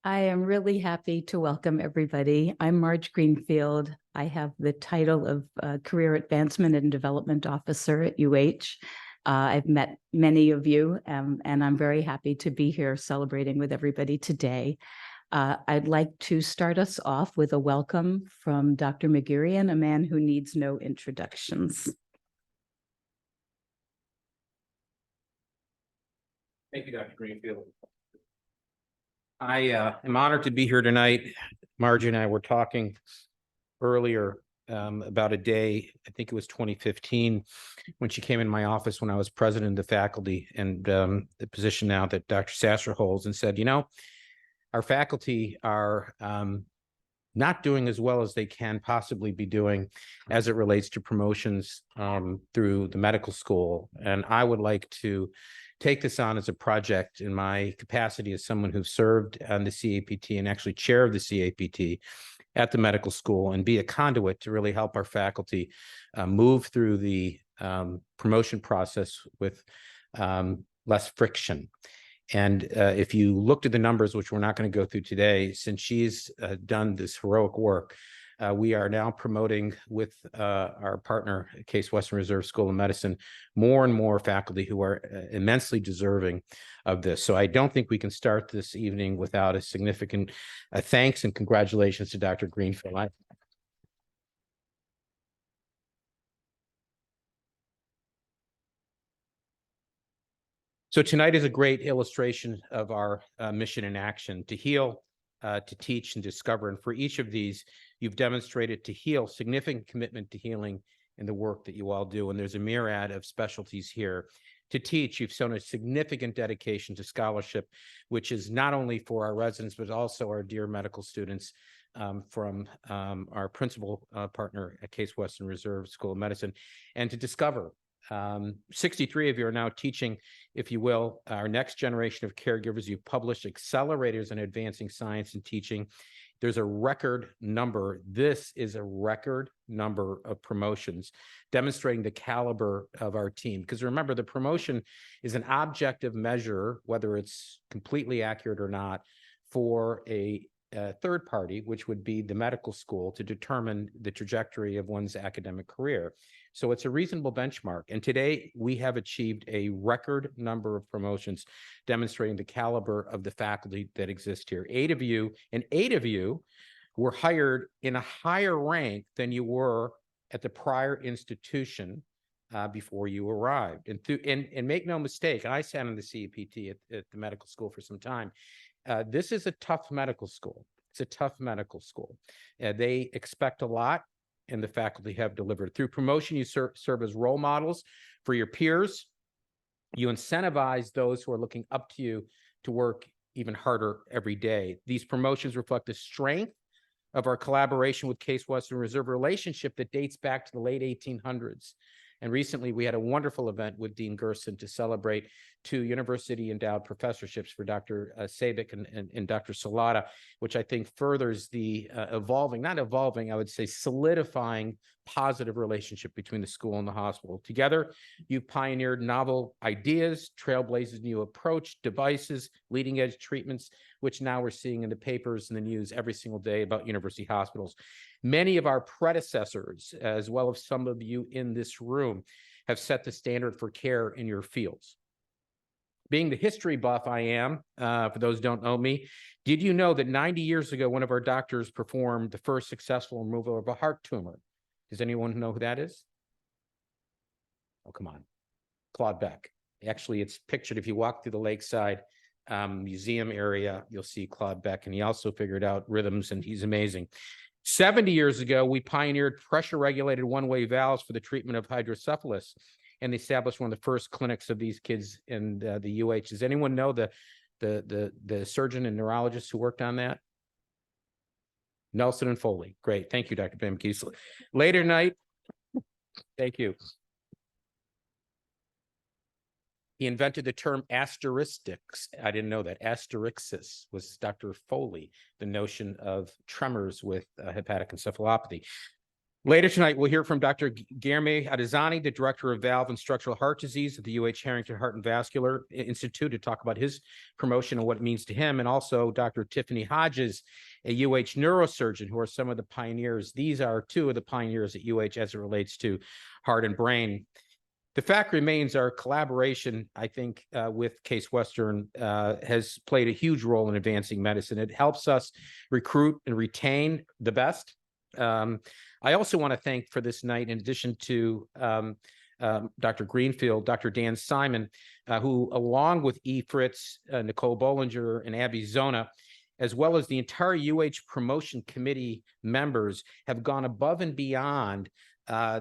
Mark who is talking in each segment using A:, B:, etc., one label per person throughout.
A: I am really happy to welcome everybody. I'm Marge Greenfield. I have the title of Career Advancement and Development Officer at UH. I've met many of you, and I'm very happy to be here celebrating with everybody today. I'd like to start us off with a welcome from Dr. McGurian, a man who needs no introductions.
B: Thank you, Dr. Greenfield. I am honored to be here tonight. Margie and I were talking earlier about a day, I think it was 2015, when she came in my office when I was president of the faculty, and the position now that Dr. Sasser holds, and said, our faculty are not doing as well as they can possibly be doing as it relates to promotions through the medical school. And I would like to take this on as a project in my capacity as someone who served on the CAPT and actually chair of the CAPT at the medical school, and be a conduit to really help our faculty move through the promotion process with less friction. And if you looked at the numbers, which we're not going to go through today, since she's done this heroic work, we are now promoting with our partner, Case Western Reserve School of Medicine, more and more faculty who are immensely deserving of this. So I don't think we can start this evening without a significant thanks and congratulations to Dr. Greenfield. So tonight is a great illustration of our mission in action: to heal, to teach, and discover. And for each of these, you've demonstrated to heal, significant commitment to healing in the work that you all do. And there's a myriad of specialties here. To teach, you've shown a significant dedication to scholarship, which is not only for our residents, but also our dear medical students from our principal partner at Case Western Reserve School of Medicine. And to discover, 63 of you are now teaching, if you will, our next generation of caregivers. You've published accelerators in advancing science and teaching. There's a record number. This is a record number of promotions, demonstrating the caliber of our team. Because remember, the promotion is an objective measure, whether it's completely accurate or not, for a third party, which would be the medical school, to determine the trajectory of one's academic career. So it's a reasonable benchmark. And today we have achieved a record number of promotions, demonstrating the caliber of the faculty that exist here. 8 of you were hired in a higher rank than you were at the prior institution before you arrived. And make no mistake, I sat on the CAPT at the medical school for some time. This is a tough medical school. It's a tough medical school. They expect a lot, and the faculty have delivered. Through promotion, you serve as role models for your peers. You incentivize those who are looking up to you to work even harder every day. These promotions reflect the strength of our collaboration with Case Western Reserve, relationship that dates back to the late 1800s. And recently, we had a wonderful event with Dean Gerson to celebrate 2 university-endowed professorships for Dr. Sabic and Dr. Salata, which I think furthers the I would say solidifying positive relationship between the school and the hospital. Together, you've pioneered novel ideas, trailblazed new approach, devices, leading-edge treatments, which now we're seeing in the papers and the news every single day about university hospitals. Many of our predecessors, as well as some of you in this room, have set the standard for care in your fields. Being the history buff I am, for those who don't know me, did you know that 90 years ago, one of our doctors performed the first successful removal of a heart tumor? Does anyone know who that is? Oh, come on. Claude Beck. Actually, it's pictured if you walk through the Lakeside Museum area, you'll see Claude Beck, and he also figured out rhythms, and he's amazing. 70 years ago, we pioneered pressure-regulated one-way valves for the treatment of hydrocephalus, and established one of the first clinics of these kids in the UH. Does anyone know the surgeon and neurologist who worked on that? Nelson and Foley. Great. Thank you, Dr. Bamkis. Later tonight, thank you. He invented the term asteristics. I didn't know that. Asterixis was Dr. Foley, the notion of tremors with hepatic encephalopathy. Later tonight, we'll hear from Dr. Guilherme Adesanya, the Director of Valve and Structural Heart Disease at the UH Harrington Heart and Vascular Institute, to talk about his promotion and what it means to him, and also Dr. Tiffany Hodges, a UH neurosurgeon, who are some of the pioneers. These are two of the pioneers at UH as it relates to heart and brain. The fact remains our collaboration, I think, with Case Western has played a huge role in advancing medicine. It helps us recruit and retain the best. I also want to thank for this night, in addition to Dr. Greenfield, Dr. Dan Simon, who, along with E. Fritz, Nicole Bollinger, and Abby Zona, as well as the entire UH promotion committee members, have gone above and beyond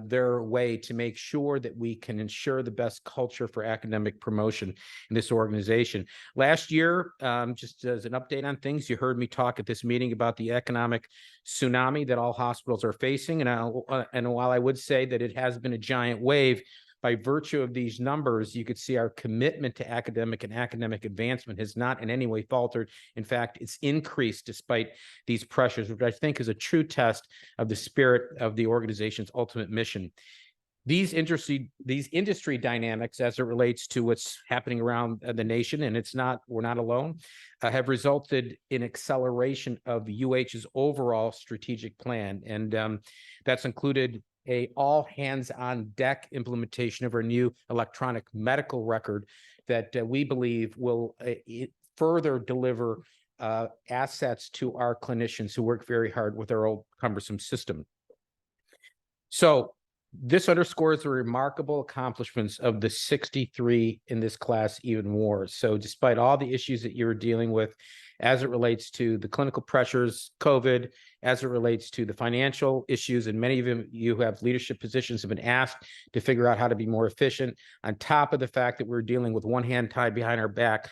B: their way to make sure that we can ensure the best culture for academic promotion in this organization. Last year, just as an update on things, you heard me talk at this meeting about the economic tsunami that all hospitals are facing. And while I would say that it has been a giant wave, by virtue of these numbers, you could see our commitment to academic advancement has not in any way faltered. In fact, it's increased despite these pressures, which I think is a true test of the spirit of the organization's ultimate mission. These industry dynamics, as it relates to what's happening around the nation, and we're not alone, have resulted in acceleration of UH's overall strategic plan. And that's included a all hands on deck implementation of our new electronic medical record that we believe will further deliver assets to our clinicians who work very hard with our old cumbersome system. So this underscores the remarkable accomplishments of the 63 in this class, even more. So despite all the issues that you're dealing with as it relates to the clinical pressures, COVID, as it relates to the financial issues, and many of you who have leadership positions have been asked to figure out how to be more efficient, on top of the fact that we're dealing with one hand tied behind our back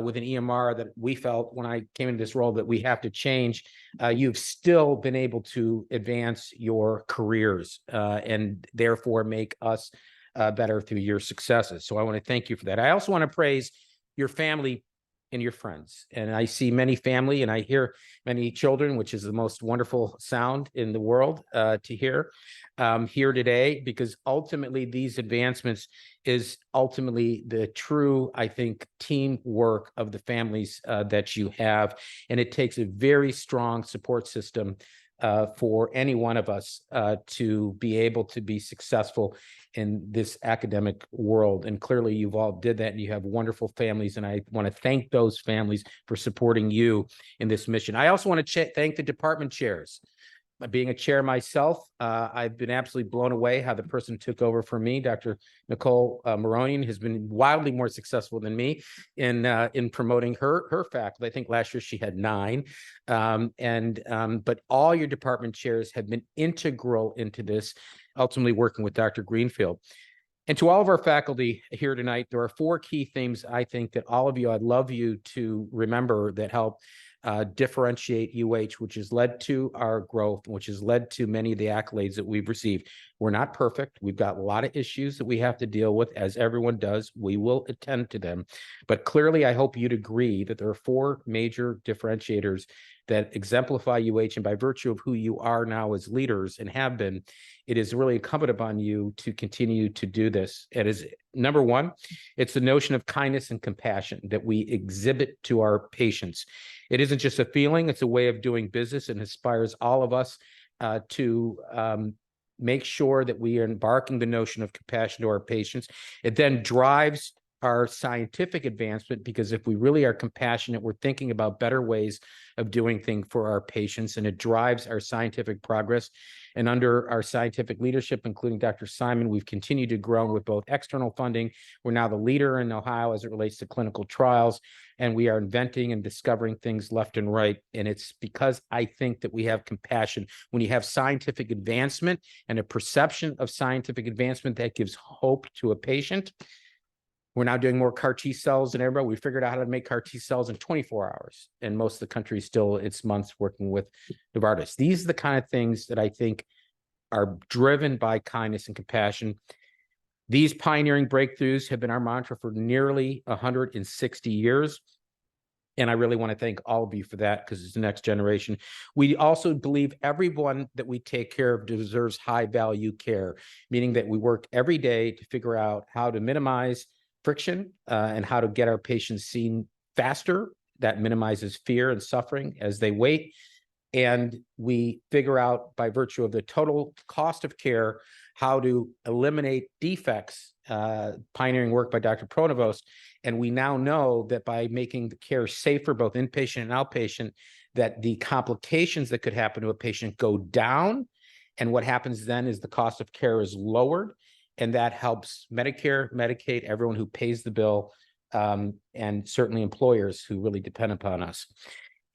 B: with an EMR that we felt when I came into this role that we have to change, you've still been able to advance your careers and therefore make us better through your successes. So I want to thank you for that. I also want to praise your family and your friends. And I see many family and I hear many children, which is the most wonderful sound in the world to hear here today, because ultimately these advancements is ultimately the true, I think, teamwork of the families that you have. And it takes a very strong support system for any one of us to be able to be successful in this academic world. And clearly you've all did that, and you have wonderful families. And I want to thank those families for supporting you in this mission. I also want to thank the department chairs. Being a chair myself, I've been absolutely blown away how the person who took over for me, Dr. Nicole Maronian, has been wildly more successful than me in promoting her faculty. I think last year she had 9. But all your department chairs have been integral into this, ultimately working with Dr. Greenfield. And to all of our faculty here tonight, there are 4 key themes I think that all of you, I'd love you to remember, that help differentiate UH, which has led to our growth, which has led to many of the accolades that we've received. We're not perfect. We've got a lot of issues that we have to deal with, as everyone does. We will attend to them. But clearly, I hope you'd agree that there are 4 major differentiators that exemplify UH, and by virtue of who you are now as leaders and have been, it is really incumbent upon you to continue to do this. It is, number one, it's the notion of kindness and compassion that we exhibit to our patients. It isn't just a feeling, it's a way of doing business, and inspires all of us to make sure that we are embarking the notion of compassion to our patients. It then drives our scientific advancement, because if we really are compassionate, we're thinking about better ways of doing things for our patients, and it drives our scientific progress. And under our scientific leadership, including Dr. Simon, we've continued to grow with both external funding. We're now the leader in Ohio as it relates to clinical trials, and we are inventing and discovering things left and right. And it's because I think that we have compassion. When you have scientific advancement and a perception of scientific advancement that gives hope to a patient. We're now doing more CAR T cells than everybody. We figured out how to make CAR T cells in 24 hours. And most of the country still, it's months working with Novartis. These are the kind of things that I think are driven by kindness and compassion. These pioneering breakthroughs have been our mantra for nearly 160 years. And I really want to thank all of you for that, because it's the next generation. We also believe everyone that we take care of deserves high value care, meaning that we work every day to figure out how to minimize friction and how to get our patients seen faster. That minimizes fear and suffering as they wait. And we figure out, by virtue of the total cost of care, how to eliminate defects, pioneering work by Dr. Pronovost. And we now know that by making the care safer, both inpatient and outpatient, that the complications that could happen to a patient go down. And what happens then is the cost of care is lowered. And that helps Medicare, Medicaid, everyone who pays the bill, and certainly employers who really depend upon us.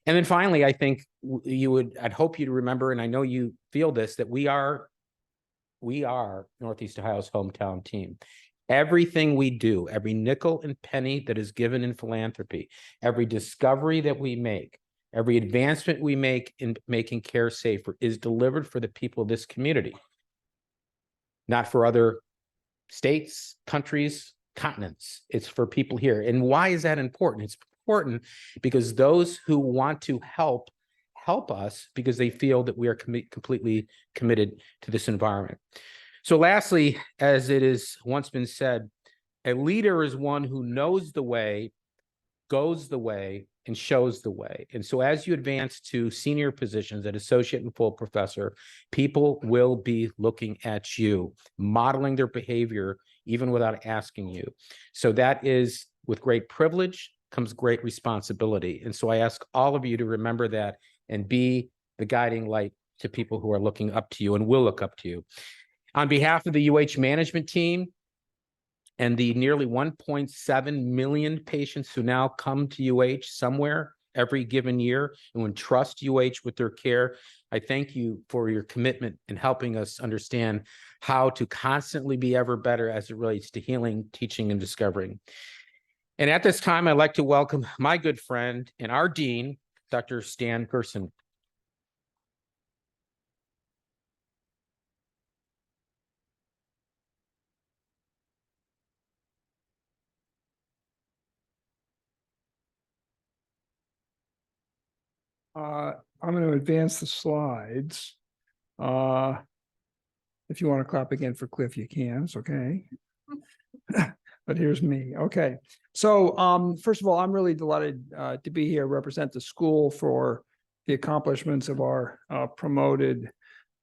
B: And then finally, I think I'd hope you to remember, and I know you feel this, that we are Northeast Ohio's hometown team. Everything we do, every nickel and penny that is given in philanthropy, every discovery that we make, every advancement we make in making care safer is delivered for the people of this community, not for other states, countries, continents. It's for people here. And why is that important? It's important because those who want to help us because they feel that we are completely committed to this environment. So lastly, as it has once been said, a leader is one who knows the way, goes the way, and shows the way. And so as you advance to senior positions at associate and full professor, people will be looking at you, modeling their behavior, even without asking you. So that is, with great privilege comes great responsibility. And so I ask all of you to remember that and be the guiding light to people who are looking up to you and will look up to you. On behalf of the UH management team and the nearly 1.7 million patients who now come to UH somewhere every given year and would trust UH with their care, I thank you for your commitment in helping us understand how to constantly be ever better as it relates to healing, teaching, and discovering. And at this time, I'd like to welcome my good friend and our dean, Dr. Stan Gerson.
C: I'm going to advance the slides. If you want to clap again for Cliff, you can. It's okay. But here's me. Okay. So first of all, I'm really delighted to be here, represent the school for the accomplishments of our promoted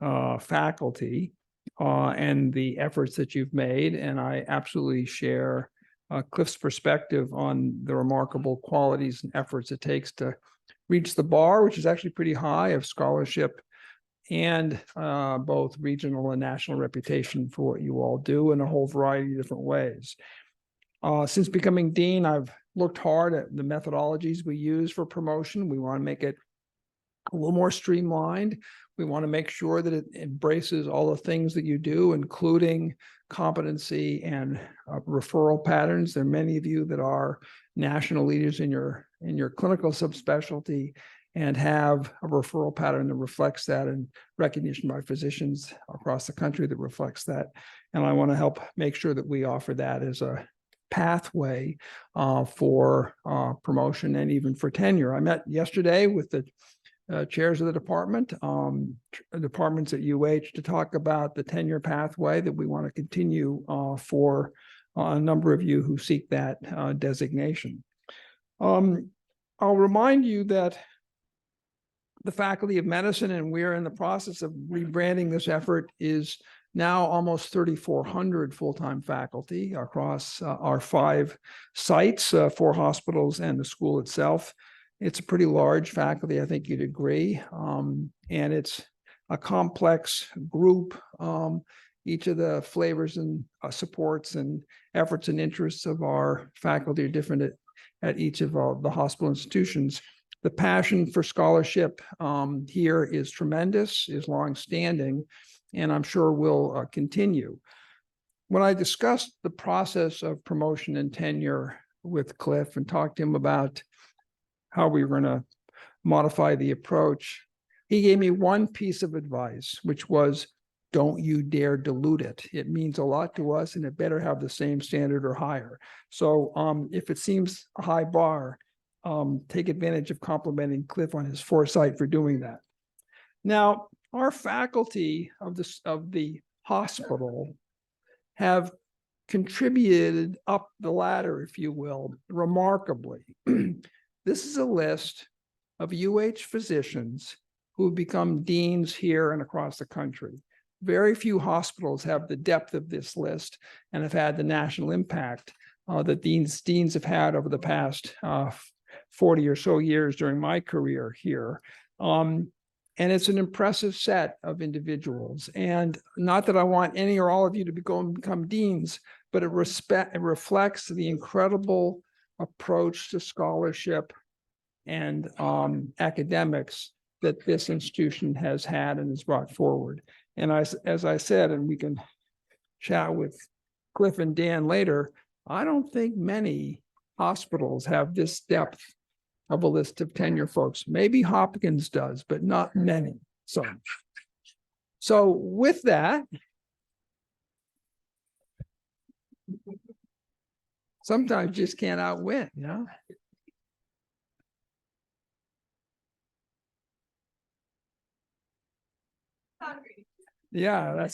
C: faculty and the efforts that you've made. And I absolutely share Cliff's perspective on the remarkable qualities and efforts it takes to reach the bar, which is actually pretty high, of scholarship and both regional and national reputation for what you all do in a whole variety of different ways. Since becoming dean, I've looked hard at the methodologies we use for promotion. We want to make it a little more streamlined. We want to make sure that it embraces all the things that you do, including competency and referral patterns. There are many of you that are national leaders in your clinical subspecialty and have a referral pattern that reflects that, and recognition by physicians across the country that reflects that. And I want to help make sure that we offer that as a pathway for promotion and even for tenure. I met yesterday with the chairs of the departments at UH to talk about the tenure pathway that we want to continue for a number of you who seek that designation. I'll remind you that the Faculty of Medicine, and we're in the process of rebranding this effort, is now almost 3,400 full-time faculty across our 5 sites, 4 hospitals and the school itself. It's a pretty large faculty, I think you'd agree, and it's a complex group. Each of the flavors and supports and efforts and interests of our faculty are different at each of the hospital institutions. The passion for scholarship here is tremendous, is longstanding, and I'm sure will continue. When I discussed the process of promotion and tenure with Cliff and talked to him about how we were going to modify the approach, he gave me one piece of advice, which was, don't you dare dilute it. It means a lot to us, and it better have the same standard or higher. So if it seems a high bar, take advantage of complimenting Cliff on his foresight for doing that. Now, our faculty of the hospital have contributed up the ladder, if you will, remarkably. This is a list of UH physicians who have become deans here and across the country. Very few hospitals have the depth of this list and have had the national impact that deans have had over the past 40 or so years during my career here. And it's an impressive set of individuals. And not that I want any or all of you to become deans, but it reflects the incredible approach to scholarship and academics that this institution has had and has brought forward. And as I said, and we can chat with Cliff and Dan later, I don't think many hospitals have this depth of a list of tenure folks. Maybe Hopkins does, but not many. So with that, sometimes you just can't outwit, you know? Yeah,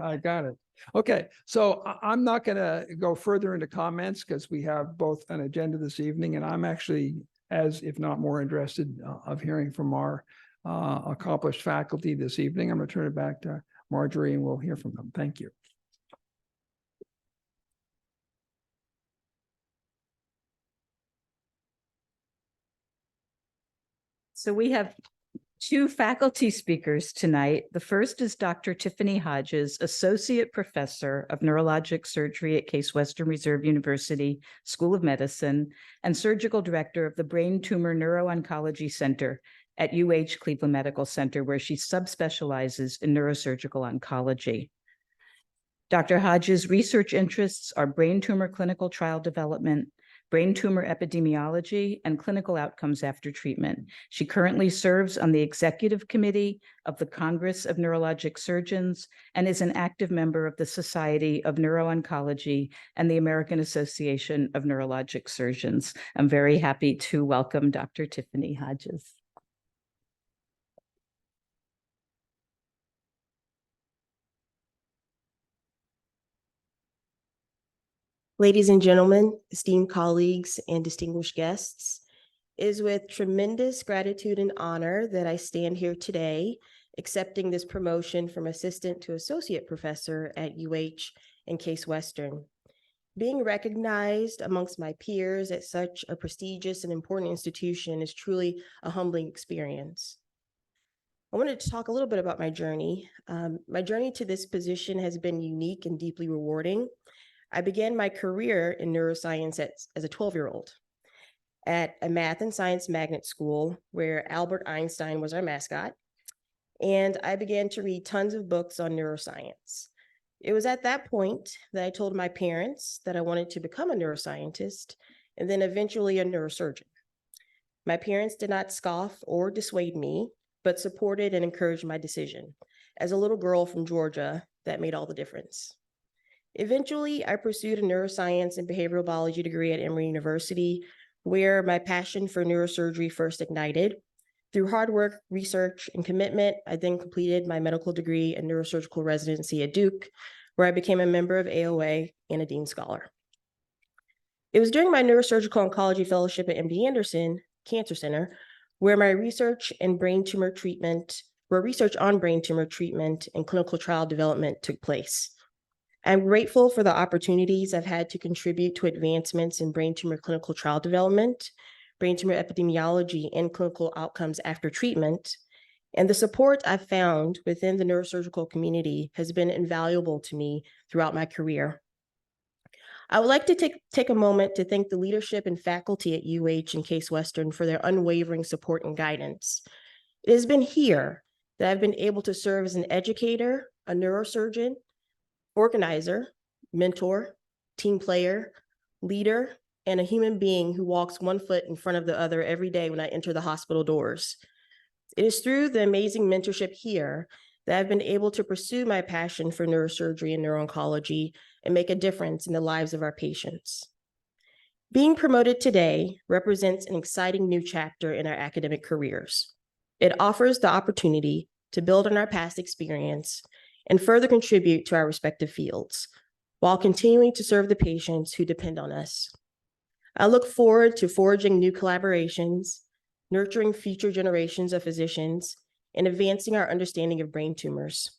C: I got it. Okay, so I'm not going to go further into comments because we have both an agenda this evening, and I'm actually as if not more interested of hearing from our accomplished faculty this evening. I'm going to turn it back to Marjorie and we'll hear from them. Thank you.
A: So we have two faculty speakers tonight. The first is Dr. Tiffany Hodges, Associate Professor of Neurologic Surgery at Case Western Reserve University School of Medicine and Surgical Director of the Brain Tumor Neuro-Oncology Center at UH Cleveland Medical Center, where she subspecializes in neurosurgical oncology. Dr. Hodges' research interests are brain tumor clinical trial development, brain tumor epidemiology, and clinical outcomes after treatment. She currently serves on the executive committee of the Congress of Neurologic Surgeons and is an active member of the Society of Neuro-Oncology and the American Association of Neurologic Surgeons. I'm very happy to welcome Dr. Tiffany Hodges.
D: Ladies and gentlemen, esteemed colleagues, and distinguished guests, it is with tremendous gratitude and honor that I stand here today, accepting this promotion from assistant to associate professor at UH and Case Western. Being recognized amongst my peers at such a prestigious and important institution is truly a humbling experience. I wanted to talk a little bit about my journey. My journey to this position has been unique and deeply rewarding. I began my career in neuroscience as a 12-year-old at a math and science magnet school where Albert Einstein was our mascot. And I began to read tons of books on neuroscience. It was at that point that I told my parents that I wanted to become a neuroscientist and then eventually a neurosurgeon. My parents did not scoff or dissuade me, but supported and encouraged my decision. As a little girl from Georgia, that made all the difference. Eventually, I pursued a neuroscience and behavioral biology degree at Emory University, where my passion for neurosurgery first ignited. Through hard work, research, and commitment, I then completed my medical degree and neurosurgical residency at Duke, where I became a member of AOA and a Dean Scholar. It was during my neurosurgical oncology fellowship at MD Anderson Cancer Center, where my research on brain tumor treatment and clinical trial development took place. I'm grateful for the opportunities I've had to contribute to advancements in brain tumor clinical trial development, brain tumor epidemiology, and clinical outcomes after treatment. And the support I've found within the neurosurgical community has been invaluable to me throughout my career. I would like to take a moment to thank the leadership and faculty at UH and Case Western for their unwavering support and guidance. It has been here that I've been able to serve as an educator, a neurosurgeon, organizer, mentor, team player, leader, and a human being who walks one foot in front of the other every day when I enter the hospital doors. It is through the amazing mentorship here that I've been able to pursue my passion for neurosurgery and neuro-oncology and make a difference in the lives of our patients. Being promoted today represents an exciting new chapter in our academic careers. It offers the opportunity to build on our past experience and further contribute to our respective fields, while continuing to serve the patients who depend on us. I look forward to forging new collaborations, nurturing future generations of physicians, and advancing our understanding of brain tumors.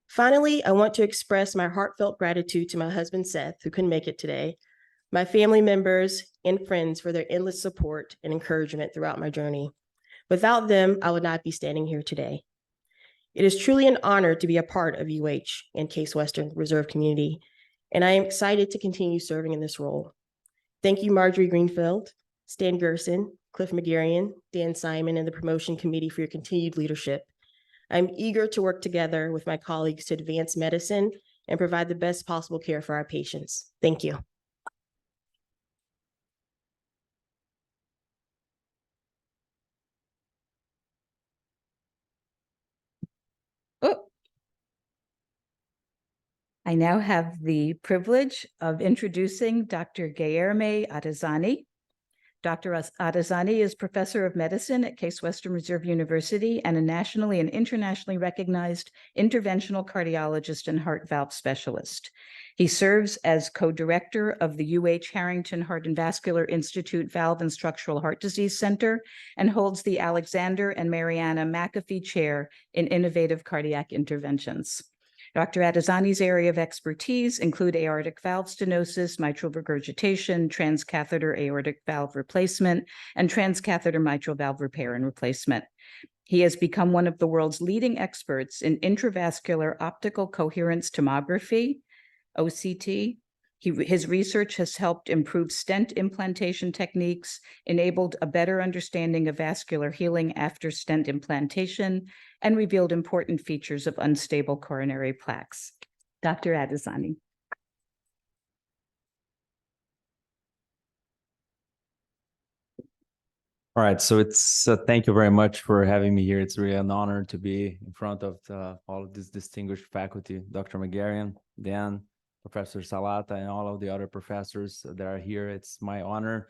D: Finally, I want to express my heartfelt gratitude to my husband, Seth, who couldn't make it today, my family members, and friends for their endless support and encouragement throughout my journey. Without them, I would not be standing here today. It is truly an honor to be a part of UH and Case Western Reserve community, and I am excited to continue serving in this role. Thank you, Marjorie Greenfield, Stan Gerson, Cliff McGarrian, Dan Simon, and the promotion committee for your continued leadership. I'm eager to work together with my colleagues to advance medicine and provide the best possible care for our patients. Thank you.
A: Oh. I now have the privilege of introducing Dr. Guilherme Adesanya. Dr. Adesanya is professor of medicine at Case Western Reserve University and a nationally and internationally recognized interventional cardiologist and heart valve specialist. He serves as co-director of the UH Harrington Heart and Vascular Institute Valve and Structural Heart Disease Center and holds the Alexander and Mariana McAfee Chair in Innovative Cardiac Interventions. Dr. Adesanya's area of expertise include aortic valve stenosis, mitral regurgitation, transcatheter aortic valve replacement, and transcatheter mitral valve repair and replacement. He has become one of the world's leading experts in intravascular optical coherence tomography, OCT. His research has helped improve stent implantation techniques, enabled a better understanding of vascular healing after stent implantation, and revealed important features of unstable coronary plaques. Dr. Adesanya.
E: All right, so it's thank you very much for having me here. It's really an honor to be in front of all of this distinguished faculty, Dr. McGarrian, Dan, Professor Salata, and all of the other professors that are here. It's my honor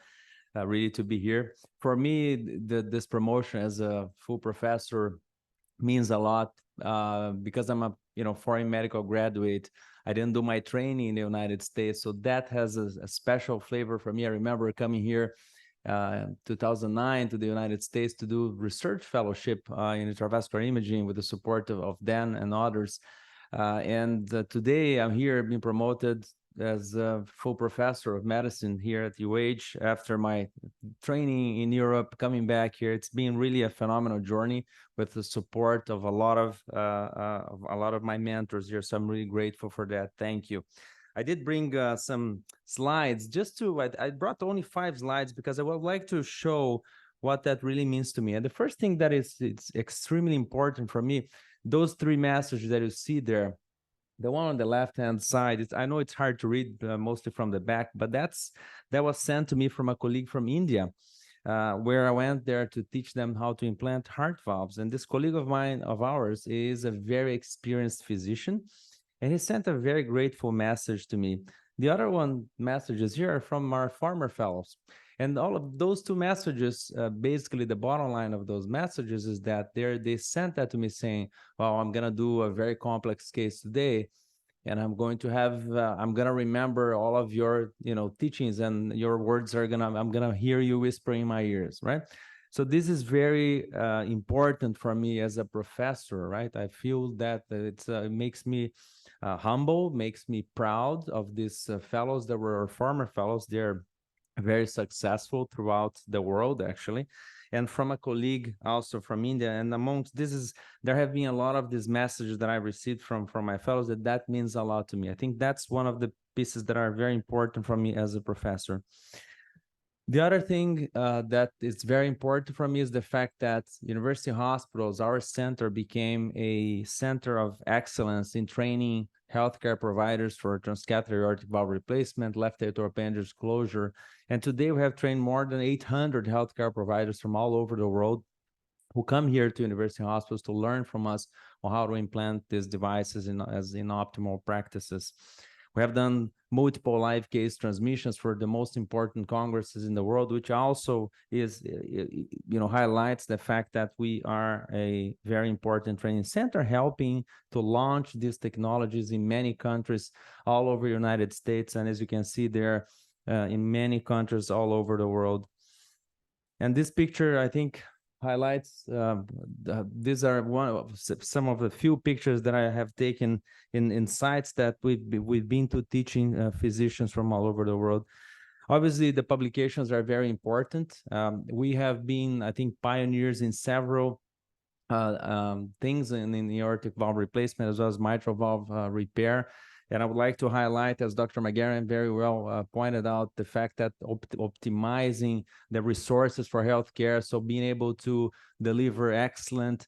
E: really to be here. For me, this promotion as a full professor means a lot because I'm a foreign medical graduate. I didn't do my training in the United States, so that has a special flavor for me. I remember coming here 2009 to the United States to do research fellowship in intravascular imaging with the support of Dan and others. Today I'm here being promoted as a full professor of medicine here at UH after my training in Europe, coming back here. It's been really a phenomenal journey with the support of a lot of my mentors here. So I'm really grateful for that. Thank you. I did bring some slides I brought only 5 slides because I would like to show what that really means to me. And the first thing that it's extremely important for me, those 3 messages that you see there, the one on the left-hand side, I know it's hard to read mostly from the back, but that was sent to me from a colleague from India, where I went there to teach them how to implant heart valves. And this colleague of ours is a very experienced physician, and he sent a very grateful message to me. The other messages here are from our former fellows. And all of those 2 messages, basically the bottom line of those messages is that they sent that to me saying, well, I'm going to do a very complex case today, and I'm going to remember all of your, teachings, and your words I'm going to hear you whisper in my ears, right? So this is very important for me as a professor, right? I feel that it makes me humble, makes me proud of these fellows that were our former fellows. They're very successful throughout the world, actually. And from a colleague also from India, and amongst there have been a lot of these messages that I received from my fellows that means a lot to me. I think that's one of the pieces that are very important for me as a professor. The other thing that is very important for me is the fact that university hospitals, our center, became a center of excellence in training healthcare providers for transcatheter aortic valve replacement, left aortic appendage closure. And today we have trained more than 800 healthcare providers from all over the world who come here to university hospitals to learn from us on how to implant these devices in optimal practices. We have done multiple live case transmissions for the most important congresses in the world, which also is, highlights the fact that we are a very important training center, helping to launch these technologies in many countries all over the United States. And as you can see there, in many countries all over the world. And this picture, I think, highlights, these are some of the few pictures that I have taken in sites that we've been to teaching physicians from all over the world. Obviously, the publications are very important. We have been, I think, pioneers in several things in the aortic valve replacement as well as mitral valve repair. And I would like to highlight, as Dr. Magarian very well pointed out, the fact that optimizing the resources for healthcare, so being able to deliver excellent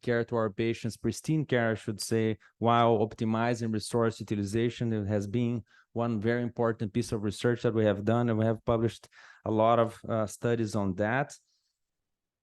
E: care to our patients, pristine care, I should say, while optimizing resource utilization, it has been one very important piece of research that we have done, and we have published a lot of studies on that.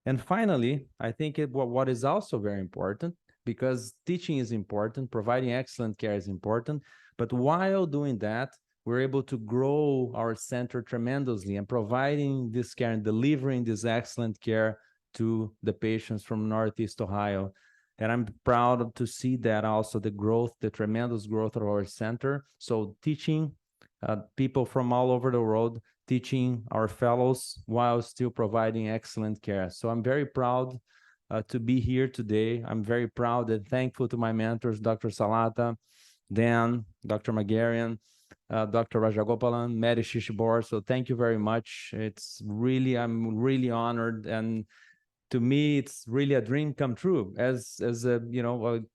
E: And finally, I think what is also very important, because teaching is important, providing excellent care is important, but while doing that, we're able to grow our center tremendously and providing this care and delivering this excellent care to the patients from Northeast Ohio. And I'm proud to see that also the growth, the tremendous growth of our center. So teaching people from all over the world, teaching our fellows while still providing excellent care. So I'm very proud to be here today. I'm very proud and thankful to my mentors, Dr. Salata, Dan, Dr. Magarian, Dr. Rajagopalan, Mary Shishibor. So thank you very much. I'm really honored. And to me, it's really a dream come true. As a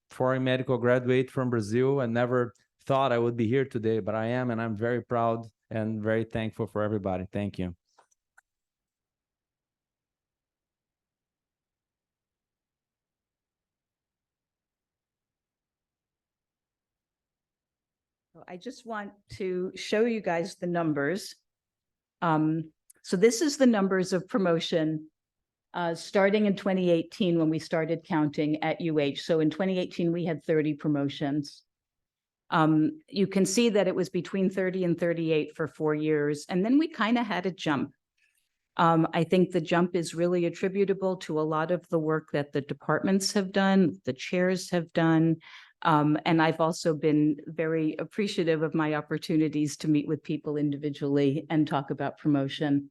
E: foreign medical graduate from Brazil, I never thought I would be here today, but I am, and I'm very proud and very thankful for everybody. Thank you.
A: I just want to show you guys the numbers. So this is the numbers of promotion starting in 2018 when we started counting at UH. So in 2018, we had 30 promotions. You can see that it was between 30 and 38 for 4 years. And then we kind of had a jump. I think the jump is really attributable to a lot of the work that the departments have done, the chairs have done. And I've also been very appreciative of my opportunities to meet with people individually and talk about promotion.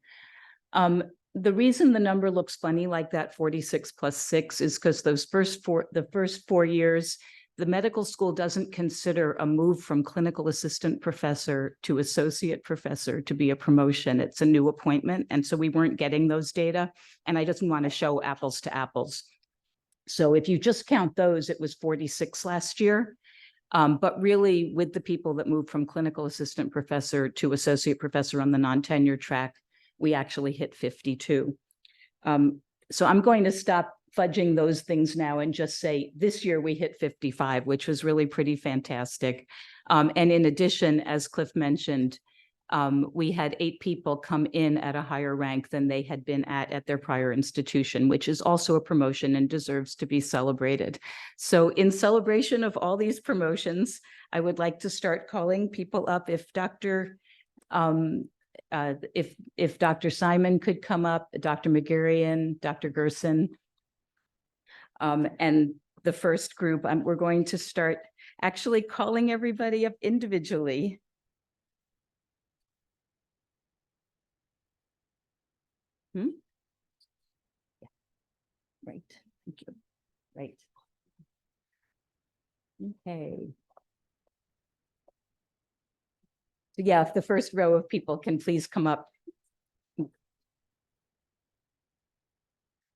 A: The reason the number looks funny like that, 46 plus 6, is because the first 4 years, the medical school doesn't consider a move from clinical assistant professor to associate professor to be a promotion. It's a new appointment. And so we weren't getting those data. And I just want to show apples to apples. So if you just count those, it was 46 last year. But really, with the people that moved from clinical assistant professor to associate professor on the non-tenure track, we actually hit 52. So I'm going to stop fudging those things now and just say this year we hit 55, which was really pretty fantastic. And in addition, as Cliff mentioned, we had 8 people come in at a higher rank than they had been at their prior institution, which is also a promotion and deserves to be celebrated. So in celebration of all these promotions, I would like to start calling people up. If Dr. Simon could come up, Dr. Magarian, Dr. Gerson, and the first group, we're going to start actually calling everybody up individually. Yeah. Right, thank you. Right. Okay. So yeah, if the first row of people can please come up.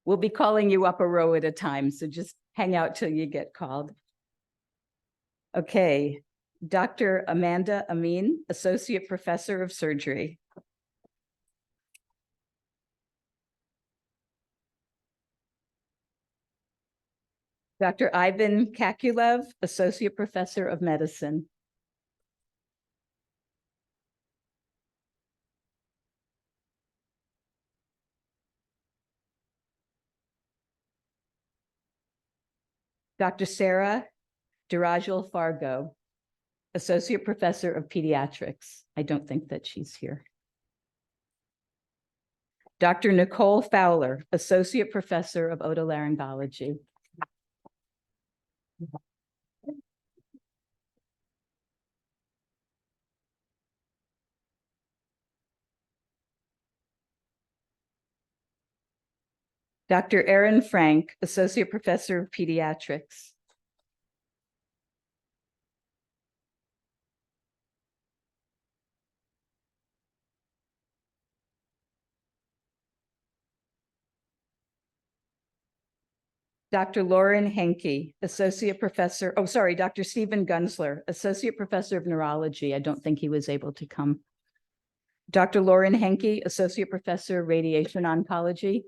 A: We'll be calling you up a row at a time, so just hang out till you get called. Okay, Dr. Amanda Amin, Associate Professor of Surgery. Dr. Ivan Kakulev, Associate Professor of Medicine. Dr. Sarah Dirajal Fargo. Associate Professor of Pediatrics. I don't think that she's here. Dr. Nicole Fowler, Associate Professor of Otolaryngology. Dr. Erin Frank, Associate Professor of Pediatrics. Dr. Lauren Henke, Associate Professor, Dr. Stephen Gunsler, Associate Professor of Neurology. I don't think he was able to come. Dr. Lauren Henke, Associate Professor of Radiation Oncology.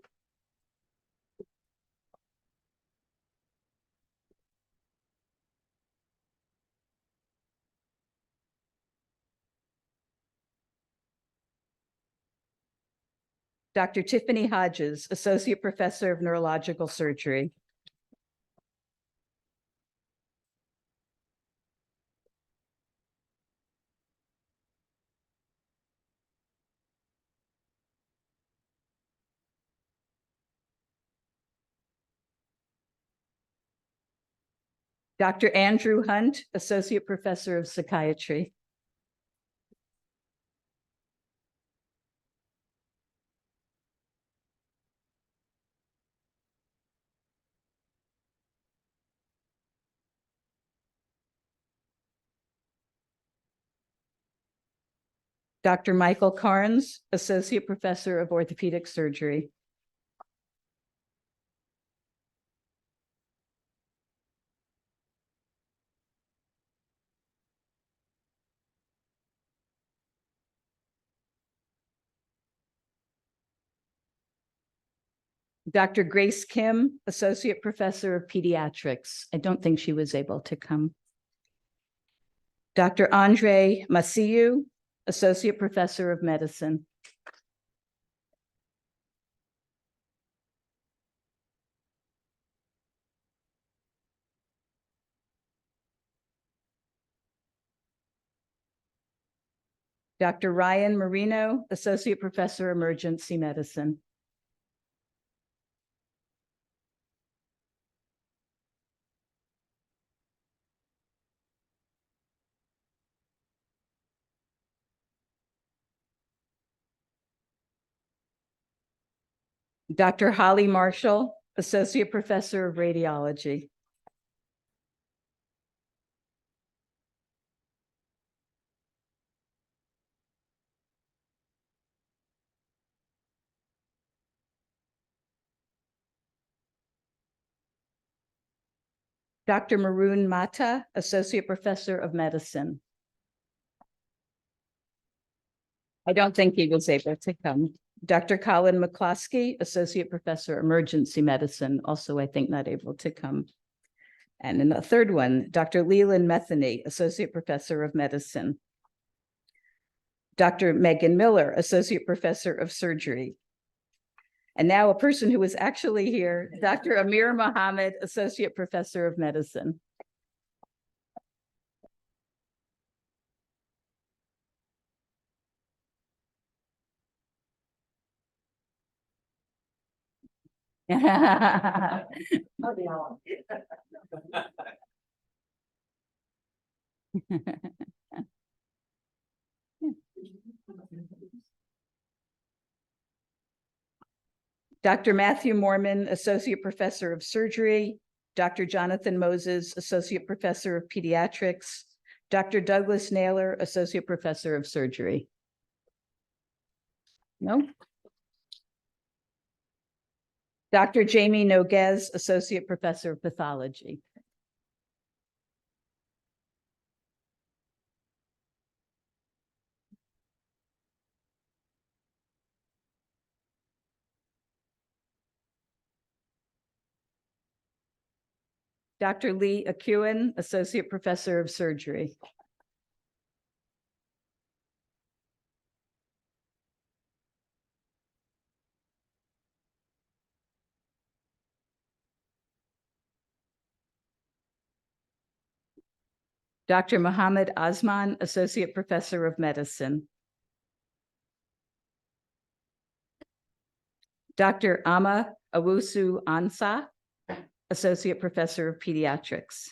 A: Dr. Tiffany Hodges, Associate Professor of Neurological Surgery. Dr. Andrew Hunt, Associate Professor of Psychiatry. Dr. Michael Carnes, Associate Professor of Orthopedic Surgery. Dr. Grace Kim, Associate Professor of Pediatrics. I don't think she was able to come. Dr. Andre Masiu, Associate Professor of Medicine. Dr. Ryan Marino, Associate Professor, Emergency Medicine. Dr. Holly Marshall, Associate Professor of Radiology. Dr. Maroon Mata, Associate Professor of Medicine. I don't think he was able to come. Dr. Colin McCloskey, Associate Professor, Emergency Medicine, also I think not able to come. And in the third one, Dr. Leland Metheny, Associate Professor of Medicine. Dr. Megan Miller, Associate Professor of Surgery. And now a person who was actually here, Dr. Amir Mohammed, Associate Professor of Medicine. Dr. Matthew Mormon, Associate Professor of Surgery. Dr. Jonathan Moses, Associate Professor of Pediatrics. Dr. Douglas Naylor, Associate Professor of Surgery. No? Dr. Jamie Noguez, Associate Professor of Pathology. Dr. Lee Akuen, Associate Professor of Surgery. Dr. Mohammed Osman, Associate Professor of Medicine. Dr. Ama Awusu Ansah, Associate Professor of Pediatrics.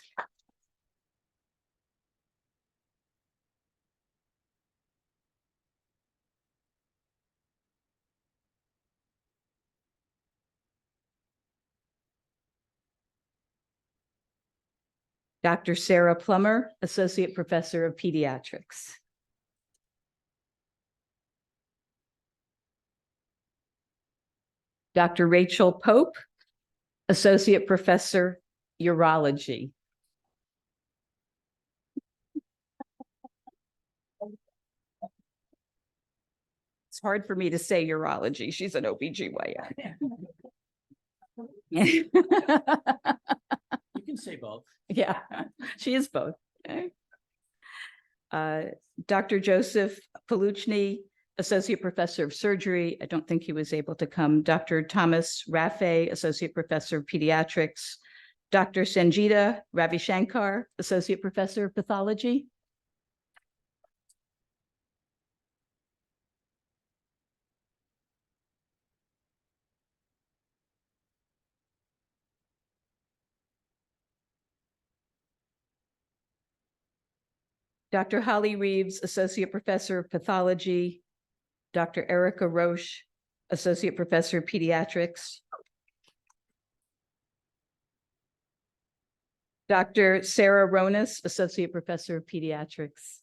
A: Dr. Sarah Plummer, Associate Professor of Pediatrics. Dr. Rachel Pope, Associate Professor, Urology. It's hard for me to say urology. She's an OBGYN.
F: You can say both.
A: Yeah, she is both. Okay. Dr. Joseph Paluchny, Associate Professor of Surgery. I don't think he was able to come. Dr. Thomas Rafe, Associate Professor of Pediatrics. Dr. Sanjita Ravishankar, Associate Professor of Pathology. Dr. Holly Reeves, Associate Professor of Pathology. Dr. Erica Roche, Associate Professor of Pediatrics. Dr. Sarah Ronas, Associate Professor of Pediatrics.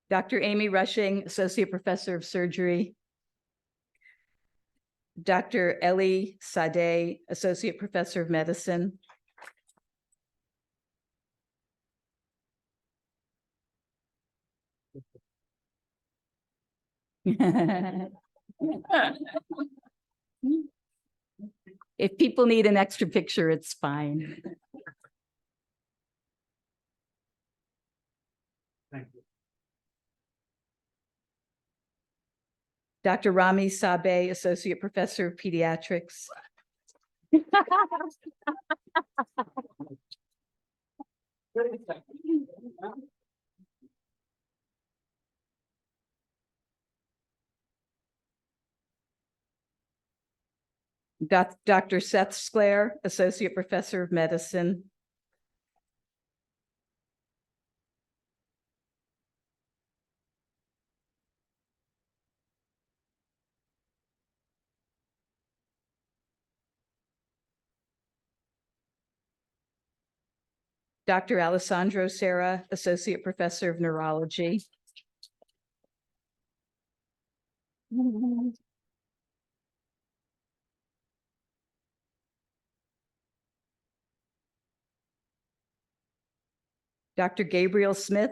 A: Dr. Amy Rushing, Associate Professor of Surgery. Dr. Ellie Sadeh, Associate Professor of Medicine. If people need an extra picture, it's fine.
F: Thank you.
A: Dr. Rami Sabe, Associate Professor of Pediatrics. Dr. Seth Sclair, Associate Professor of Medicine. Dr. Alessandro Serra, Associate Professor of Neurology. Dr. Gabriel Smith,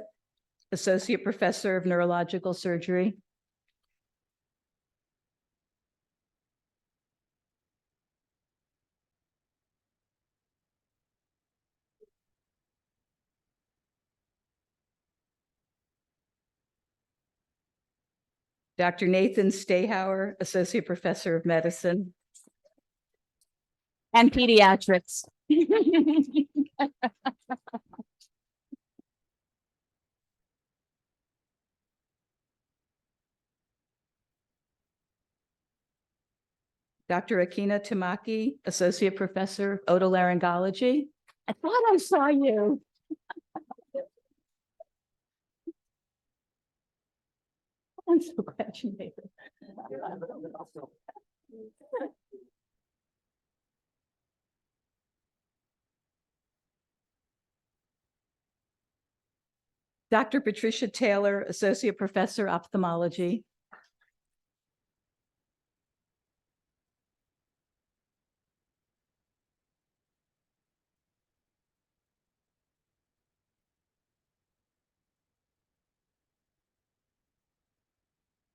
A: Associate Professor of Neurological Surgery. Dr. Nathan Stahauer, Associate Professor of Medicine. And Pediatrics. Dr. Akina Tamaki, Associate Professor of Otolaryngology. I thought I saw you. I'm so glad you made it. Dr. Patricia Taylor, Associate Professor, Ophthalmology.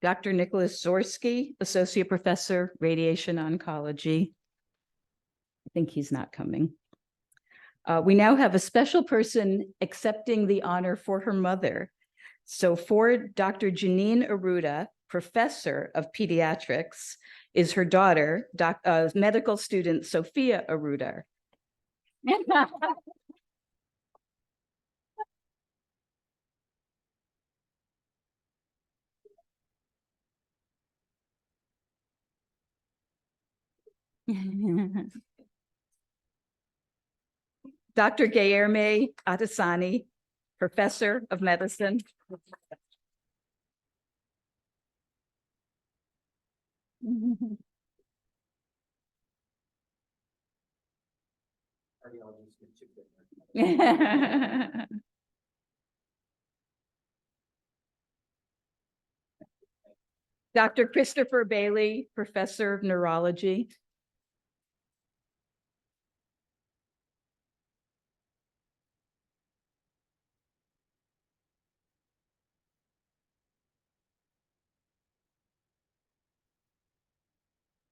A: Dr. Nicholas Zorsky, Associate Professor, Radiation Oncology. I think he's not coming. We now have a special person accepting the honor for her mother. So for Dr. Janine Aruda, Professor of Pediatrics, is her daughter, medical student Sophia Aruda. Dr. Guilherme Atasani, Professor of Medicine. Dr. Christopher Bailey, Professor of Neurology.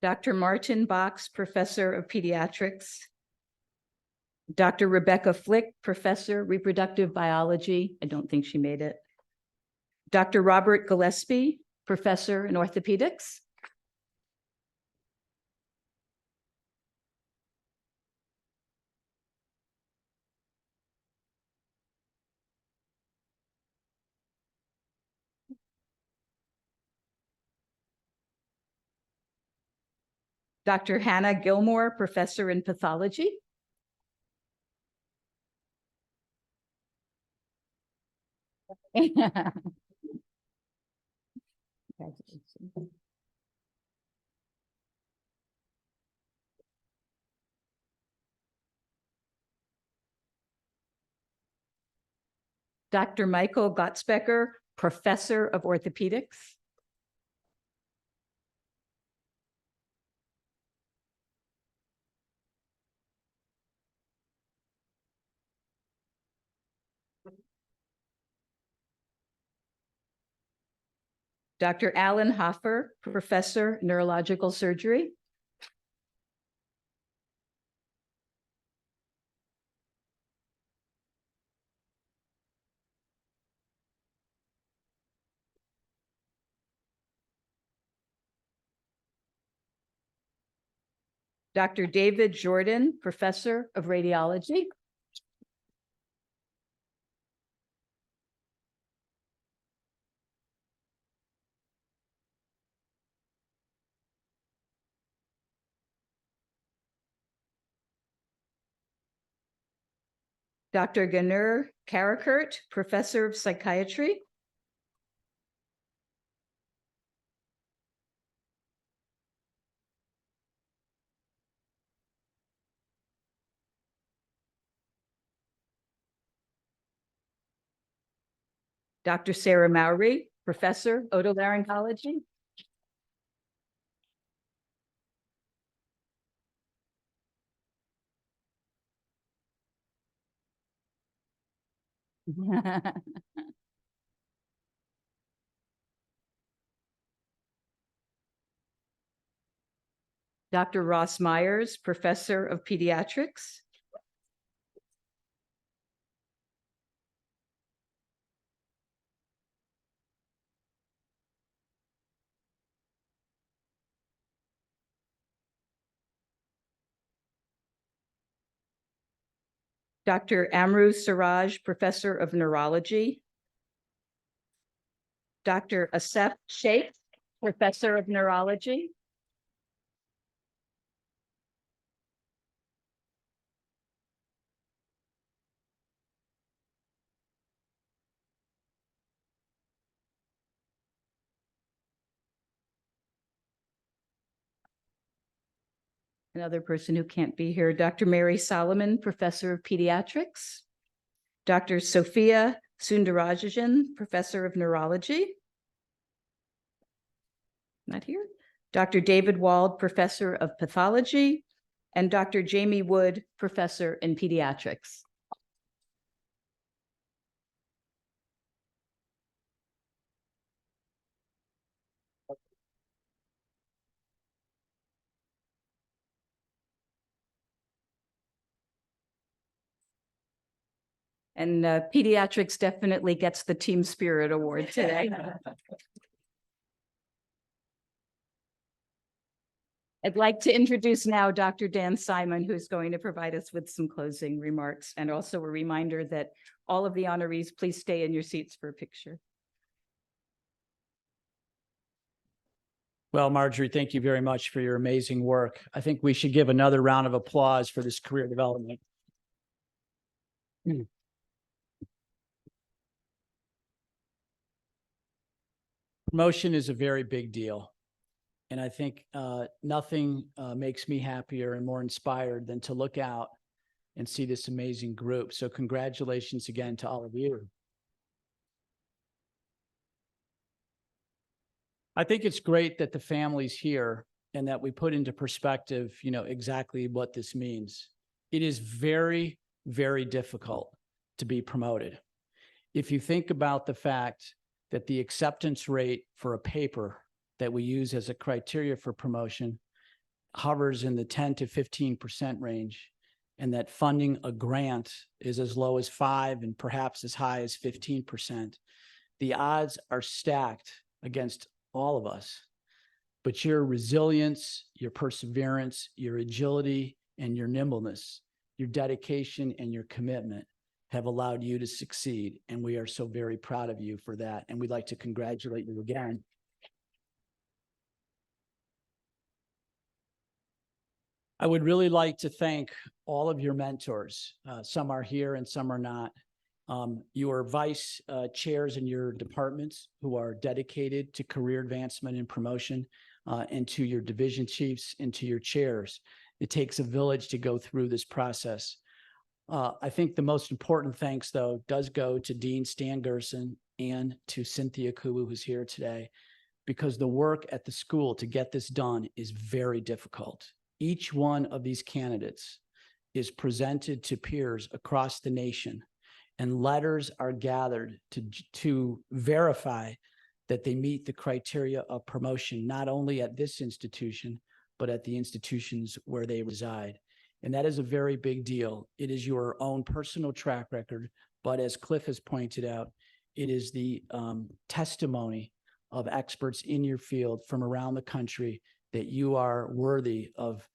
A: Dr. Martin Box, Professor of Pediatrics. Dr. Rebecca Flick, Professor, Reproductive Biology. I don't think she made it. Dr. Robert Gillespie, Professor in Orthopedics. Dr. Hannah Gilmore, Professor in Pathology. Dr. Michael Gottsbecker, Professor of Orthopedics. Dr. Alan Hoffer, Professor, Neurological Surgery. Dr. David Jordan, Professor of Radiology. Dr. Ganur Karakurt, Professor of Psychiatry. Dr. Sarah Mowry, Professor, Otolaryngology. Dr. Ross Myers, Professor of Pediatrics. Dr. Amru Siraj, Professor of Neurology. Dr. Asef Sheikh, Professor of Neurology. Another person who can't be here, Dr. Mary Solomon, Professor of Pediatrics. Dr. Sophia Sundarajan, Professor of Neurology. Not here. Dr. David Wald, Professor of Pathology, and Dr. Jamie Wood, Professor in Pediatrics. And pediatrics definitely gets the Team Spirit Award today. I'd like to introduce now Dr. Dan Simon, who's going to provide us with some closing remarks, and also a reminder that all of the honorees, please stay in your seats for a picture.
F: Well, Marjorie, thank you very much for your amazing work. I think we should give another round of applause for this career development. Promotion is a very big deal. And I think nothing makes me happier and more inspired than to look out and see this amazing group. So congratulations again to all of you. I think it's great that the family's here and that we put into perspective, exactly what this means. It is very, very difficult to be promoted. If you think about the fact that the acceptance rate for a paper that we use as a criteria for promotion hovers in the 10 to 15% range, and that funding a grant is as low as 5% and perhaps as high as 15%, the odds are stacked against all of us. But your resilience, your perseverance, your agility, and your nimbleness, your dedication and your commitment have allowed you to succeed. And we are so very proud of you for that. And we'd like to congratulate you again. I would really like to thank all of your mentors. Some are here and some are not. Your vice chairs in your departments who are dedicated to career advancement and promotion, and to your division chiefs and to your chairs. It takes a village to go through this process. I think the most important thanks, though, does go to Dean Stan Gerson and to Cynthia Kubu, who's here today, because the work at the school to get this done is very difficult. Each one of these candidates is presented to peers across the nation, and letters are gathered to verify that they meet the criteria of promotion, not only at this institution, but at the institutions where they reside. And that is a very big deal. It is your own personal track record, but as Cliff has pointed out, it is the testimony of experts in your field from around the country that you are worthy of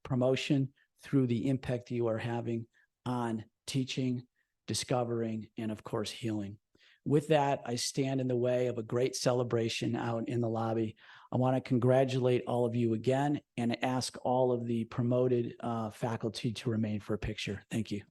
F: promotion through the impact you are having on teaching, discovering, and of course, healing. With that, I stand in the way of a great celebration out in the lobby. I want to congratulate all of you again and ask all of the promoted faculty to remain for a picture. Thank you.